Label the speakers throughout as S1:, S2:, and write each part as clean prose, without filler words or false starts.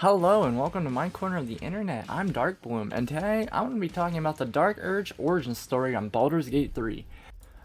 S1: Hello and welcome to my corner of the internet. I'm Darkbloom, and today I'm going to be talking about the Dark Urge origin story on Baldur's Gate 3.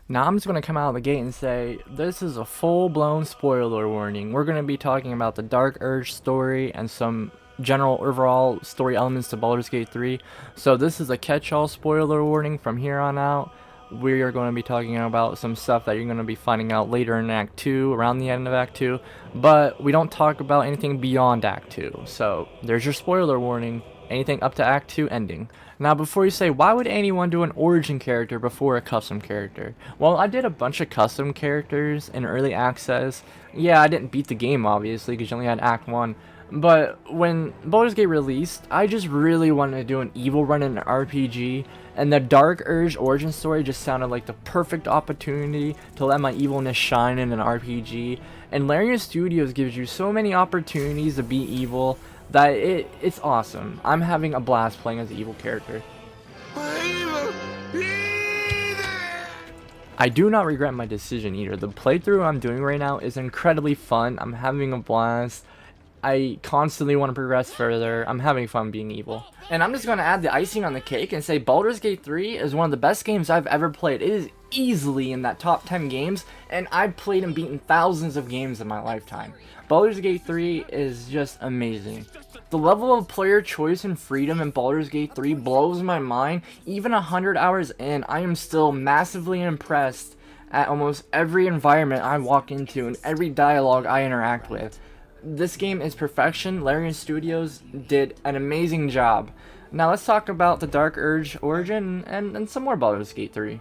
S1: Now I'm just going to come out of the gate and say this is a full-blown spoiler warning. We're going to be talking about the Dark Urge story and some general overall story elements to Baldur's Gate 3. So this is a catch-all spoiler warning from here on out. We are going to be talking about some stuff that you're going to be finding out later in Act 2, around the end of Act 2, but we don't talk about anything beyond Act 2. So there's your spoiler warning, anything up to Act 2 ending. Now before you say, why would anyone do an origin character before a custom character? Well, I did a bunch of custom characters in early access. Yeah, I didn't beat the game obviously because you only had Act 1. But when Baldur's Gate released, I just really wanted to do an evil run in an RPG, and the Dark Urge origin story just sounded like the perfect opportunity to let my evilness shine in an RPG. And Larian Studios gives you so many opportunities to be evil that it's awesome. I'm having a blast playing as an evil character. I do not regret my decision either. The playthrough I'm doing right now is incredibly fun. I'm having a blast. I constantly want to progress further. I'm having fun being evil. And I'm just going to add the icing on the cake and say Baldur's Gate 3 is one of the best games I've ever played. It is easily in that top 10 games, and I've played and beaten thousands of games in my lifetime. Baldur's Gate 3 is just amazing. The level of player choice and freedom in Baldur's Gate 3 blows my mind. Even 100 hours in, I am still massively impressed at almost every environment I walk into and every dialogue I interact with. This game is perfection. Larian Studios did an amazing job. Now let's talk about the Dark Urge origin and some more Baldur's Gate 3.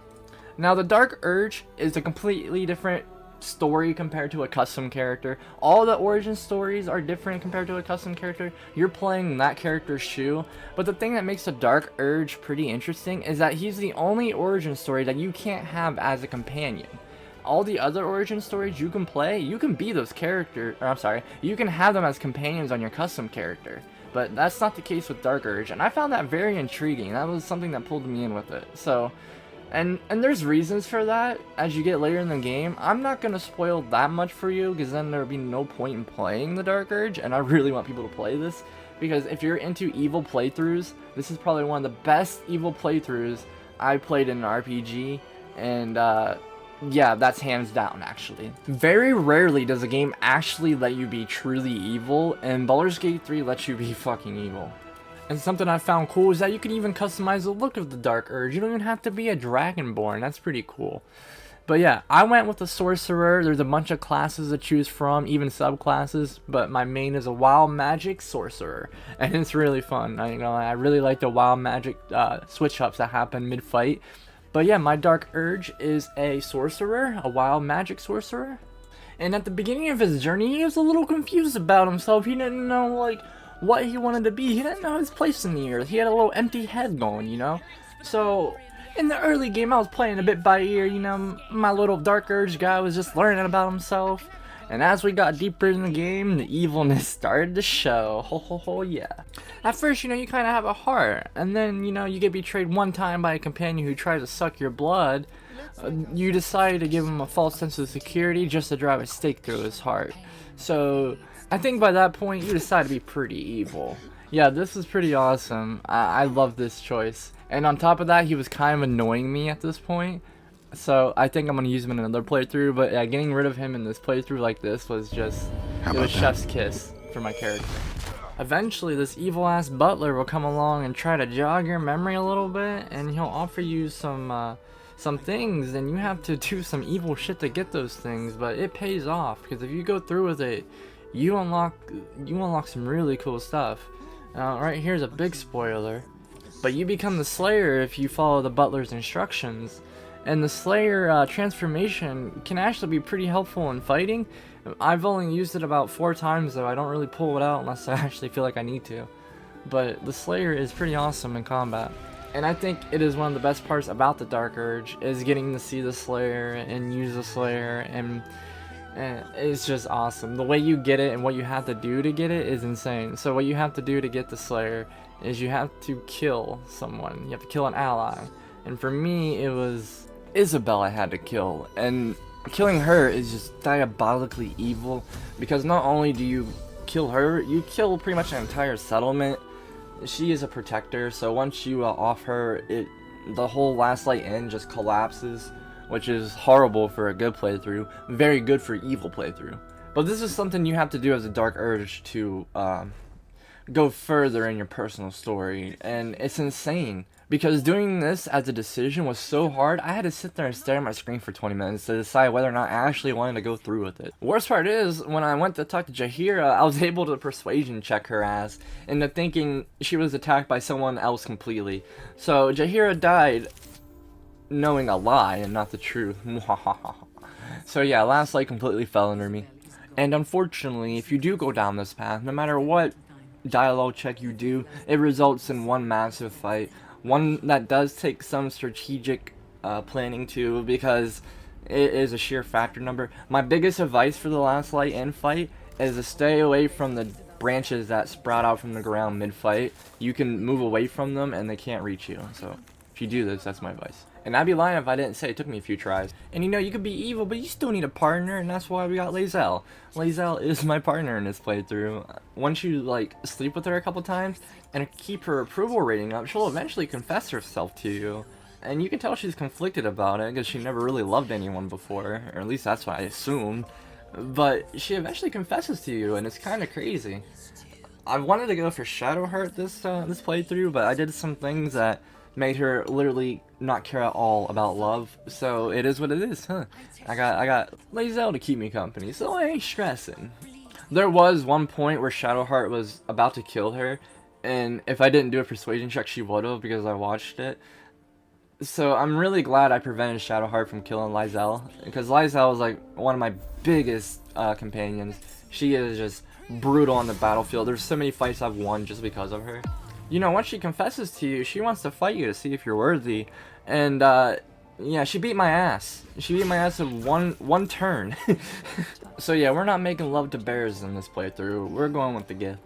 S1: Now the Dark Urge is a completely different story compared to a custom character. All the origin stories are different compared to a custom character. You're playing that character's shoe. But the thing that makes the Dark Urge pretty interesting is that he's the only origin story that you can't have as a companion. All the other origin stories you can play, you can be those characters, or I'm sorry, you can have them as companions on your custom character. But that's not the case with Dark Urge, and I found that very intriguing. That was something that pulled me in with it. So, and there's reasons for that as you get later in the game. I'm not going to spoil that much for you, because then there would be no point in playing the Dark Urge, and I really want people to play this. Because if you're into evil playthroughs, this is probably one of the best evil playthroughs I played in an RPG, and yeah, that's hands down, actually. Very rarely does a game actually let you be truly evil, and Baldur's Gate 3 lets you be fucking evil. And something I found cool is that you can even customize the look of the Dark Urge. You don't even have to be a Dragonborn. That's pretty cool. But yeah, I went with the Sorcerer. There's a bunch of classes to choose from, even subclasses, but my main is a Wild Magic Sorcerer, and it's really fun. I really like the Wild Magic switch-ups that happen mid-fight. But yeah, my Dark Urge is a sorcerer, a wild magic sorcerer. And at the beginning of his journey, he was a little confused about himself. He didn't know, like, what he wanted to be. He didn't know his place in the earth. He had a little empty head going, you know? So, in the early game, I was playing a bit by ear, you know? My little Dark Urge guy was just learning about himself. And as we got deeper in the game, the evilness started to show. Ho ho ho, yeah. At first, you know, you kind of have a heart. And then, you know, you get betrayed one time by a companion who tries to suck your blood. You decide to give him a false sense of security just to drive a stake through his heart. So, I think by that point, you decide to be pretty evil. Yeah, this is pretty awesome. I love this choice. And on top of that, he was kind of annoying me at this point. So I think I'm going to use him in another playthrough, but yeah, getting rid of him in this playthrough like this was just, it was chef's kiss for my character. Eventually this evil ass butler will come along and try to jog your memory a little bit, and he'll offer you some things, and you have to do some evil shit to get those things, but it pays off, because if you go through with it, you unlock some really cool stuff. Right here's a big spoiler, but you become the Slayer if you follow the butler's instructions. And the Slayer transformation can actually be pretty helpful in fighting. I've only used it about 4 times though. I don't really pull it out unless I actually feel like I need to. But the Slayer is pretty awesome in combat. And I think it is one of the best parts about the Dark Urge is getting to see the Slayer and use the Slayer, and it's just awesome. The way you get it and what you have to do to get it is insane. So what you have to do to get the Slayer is you have to kill someone. You have to kill an ally. And for me, it was Isabel I had to kill, and killing her is just diabolically evil, because not only do you kill her, you kill pretty much an entire settlement. She is a protector, so once you off her, the whole Last Light Inn just collapses, which is horrible for a good playthrough, very good for evil playthrough. But this is something you have to do as a Dark Urge to go further in your personal story, and it's insane. Because doing this as a decision was so hard, I had to sit there and stare at my screen for 20 minutes to decide whether or not I actually wanted to go through with it. Worst part is, when I went to talk to Jaheira, I was able to persuasion check her ass into thinking she was attacked by someone else completely. So Jaheira died knowing a lie and not the truth. So yeah, Last Light completely fell under me. And unfortunately, if you do go down this path, no matter what dialogue check you do, it results in one massive fight. One that does take some strategic planning too, because it is a sheer factor number. My biggest advice for the Last Light Inn fight is to stay away from the branches that sprout out from the ground mid-fight. You can move away from them and they can't reach you. So if you do this, that's my advice. And I'd be lying if I didn't say it took me a few tries. And you know, you could be evil, but you still need a partner, and that's why we got Lae'zel. Lae'zel is my partner in this playthrough. Once you like sleep with her a couple times and keep her approval rating up, she'll eventually confess herself to you. And you can tell she's conflicted about it because she never really loved anyone before, or at least that's what I assumed. But she eventually confesses to you, and it's kind of crazy. I wanted to go for Shadowheart this playthrough, but I did some things that made her literally not care at all about love. So it is what it is, huh? I got Lae'zel to keep me company, so I ain't stressing. There was one point where Shadowheart was about to kill her, and if I didn't do a persuasion check, she would've, because I watched it. So I'm really glad I prevented Shadowheart from killing Lae'zel, because Lae'zel was like one of my biggest companions. She is just brutal on the battlefield. There's so many fights I've won just because of her. You know, once she confesses to you, she wants to fight you to see if you're worthy. And, yeah, she beat my ass. She beat my ass in one turn. So yeah, we're not making love to bears in this playthrough. We're going with the gift.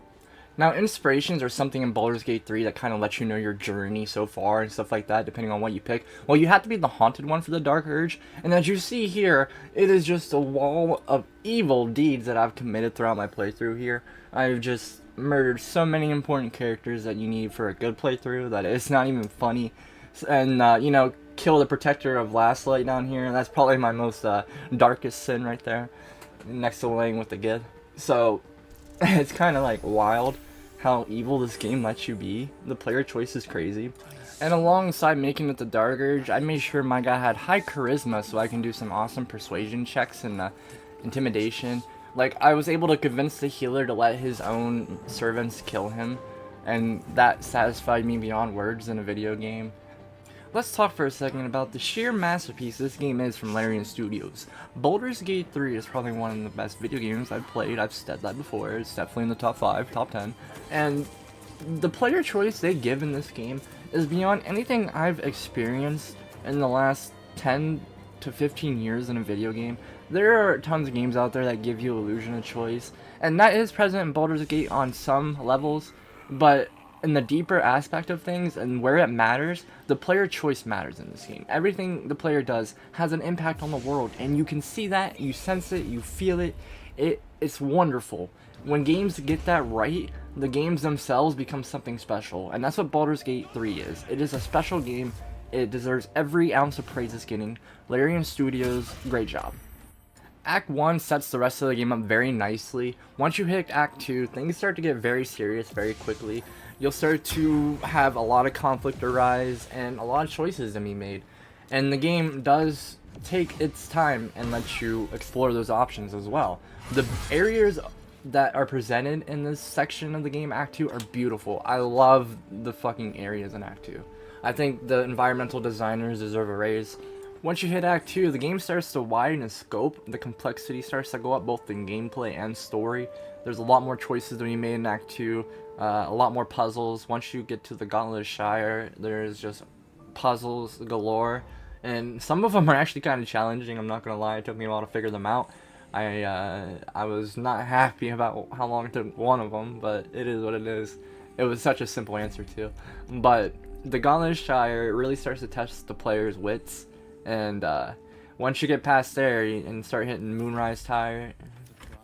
S1: Now, inspirations are something in Baldur's Gate 3 that kind of lets you know your journey so far and stuff like that, depending on what you pick. Well, you have to be the haunted one for the Dark Urge. And as you see here, it is just a wall of evil deeds that I've committed throughout my playthrough here. I've just murdered so many important characters that you need for a good playthrough that it's not even funny. And you know, kill the protector of Last Light down here. That's probably my most darkest sin right there, next to laying with the gift. So it's kind of like wild how evil this game lets you be. The player choice is crazy. And alongside making it the Dark Urge, I made sure my guy had high charisma so I can do some awesome persuasion checks and intimidation. Like, I was able to convince the healer to let his own servants kill him, and that satisfied me beyond words in a video game. Let's talk for a second about the sheer masterpiece this game is from Larian Studios. Baldur's Gate 3 is probably one of the best video games I've played. I've said that before. It's definitely in the top 5, top 10. And the player choice they give in this game is beyond anything I've experienced in the last 10 to 15 years in a video game. There are tons of games out there that give you illusion of choice, and that is present in Baldur's Gate on some levels, but in the deeper aspect of things and where it matters, the player choice matters in this game. Everything the player does has an impact on the world, and you can see that, you sense it, you feel it. It's wonderful. When games get that right, the games themselves become something special, and that's what Baldur's Gate 3 is. It is a special game. It deserves every ounce of praise it's getting. Larian Studios, great job. Act 1 sets the rest of the game up very nicely. Once you hit Act 2, things start to get very serious very quickly. You'll start to have a lot of conflict arise and a lot of choices to be made. And the game does take its time and let you explore those options as well. The areas that are presented in this section of the game, Act 2, are beautiful. I love the fucking areas in Act 2. I think the environmental designers deserve a raise. Once you hit Act 2, the game starts to widen in scope. The complexity starts to go up, both in gameplay and story. There's a lot more choices to be made in Act 2, a lot more puzzles. Once you get to the Gauntlet of Shire, there's just puzzles galore. And some of them are actually kind of challenging, I'm not going to lie. It took me a while to figure them out. I was not happy about how long it took one of them, but it is what it is. It was such a simple answer too. But the Gauntlet of Shire really starts to test the player's wits. And once you get past there and start hitting Moonrise Tire,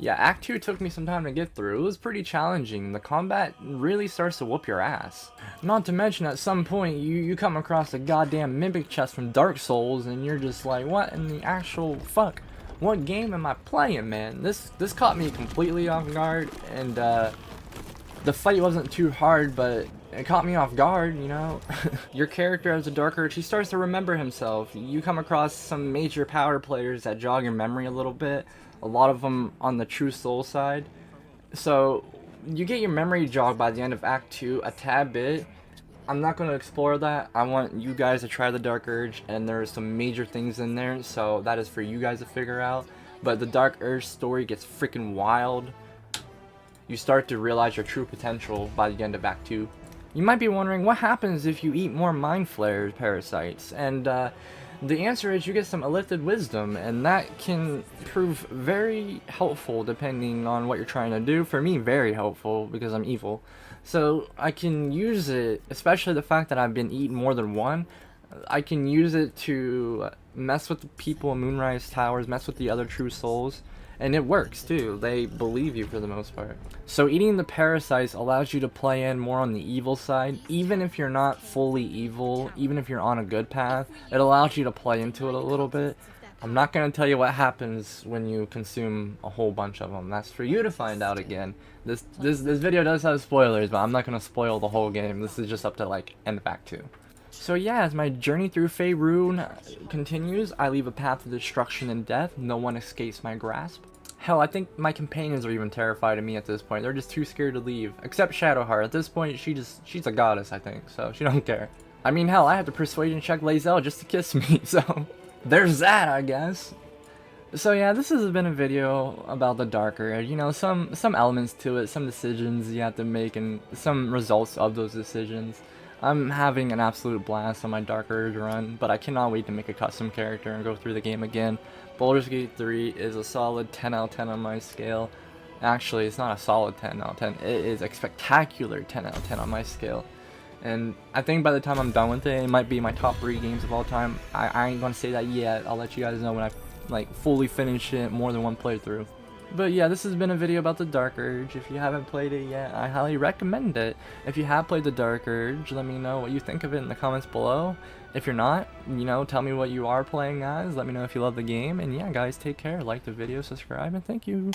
S1: Yeah, Act 2 took me some time to get through. It was pretty challenging. The combat really starts to whoop your ass. Not to mention, at some point, you come across a goddamn mimic chest from Dark Souls, and you're just like, what in the actual fuck? What game am I playing, man? This caught me completely off guard, and the fight wasn't too hard, but it caught me off guard, you know? Your character as a Dark Urge, he starts to remember himself. You come across some major power players that jog your memory a little bit. A lot of them on the True Soul side. So, you get your memory jogged by the end of Act 2 a tad bit. I'm not going to explore that. I want you guys to try the Dark Urge, and there's some major things in there, so that is for you guys to figure out. But the Dark Urge story gets freaking wild. You start to realize your true potential by the end of Act 2. You might be wondering, what happens if you eat more Mind Flayer parasites? And the answer is you get some Ellipted Wisdom, and that can prove very helpful depending on what you're trying to do. For me, very helpful, because I'm evil. So I can use it, especially the fact that I've been eating more than one, I can use it to mess with the people in Moonrise Towers, mess with the other True Souls. And it works too, they believe you for the most part. So eating the parasites allows you to play in more on the evil side. Even if you're not fully evil, even if you're on a good path, it allows you to play into it a little bit. I'm not going to tell you what happens when you consume a whole bunch of them. That's for you to find out again. This video does have spoilers, but I'm not going to spoil the whole game. This is just up to like end of Act 2. So yeah, as my journey through Faerun continues, I leave a path of destruction and death. No one escapes my grasp. Hell, I think my companions are even terrified of me at this point. They're just too scared to leave. Except Shadowheart. At this point, she's a goddess, I think, so she don't care. I mean, hell, I had to persuasion check Lae'zel just to kiss me, so there's that, I guess. So yeah, this has been a video about the Dark Urge. You know, some elements to it, some decisions you have to make, and some results of those decisions. I'm having an absolute blast on my Dark Urge run, but I cannot wait to make a custom character and go through the game again. Baldur's Gate 3 is a solid 10 out of 10 on my scale. Actually, it's not a solid 10 out of 10. It is a spectacular 10 out of 10 on my scale. And I think by the time I'm done with it, it might be my top 3 games of all time. I ain't gonna say that yet. I'll let you guys know when I like fully finish it, more than one playthrough. But yeah, this has been a video about the Dark Urge. If you haven't played it yet, I highly recommend it. If you have played the Dark Urge, let me know what you think of it in the comments below. If you're not, you know, tell me what you are playing as. Let me know if you love the game. And yeah, guys, take care. Like the video, subscribe, and thank you.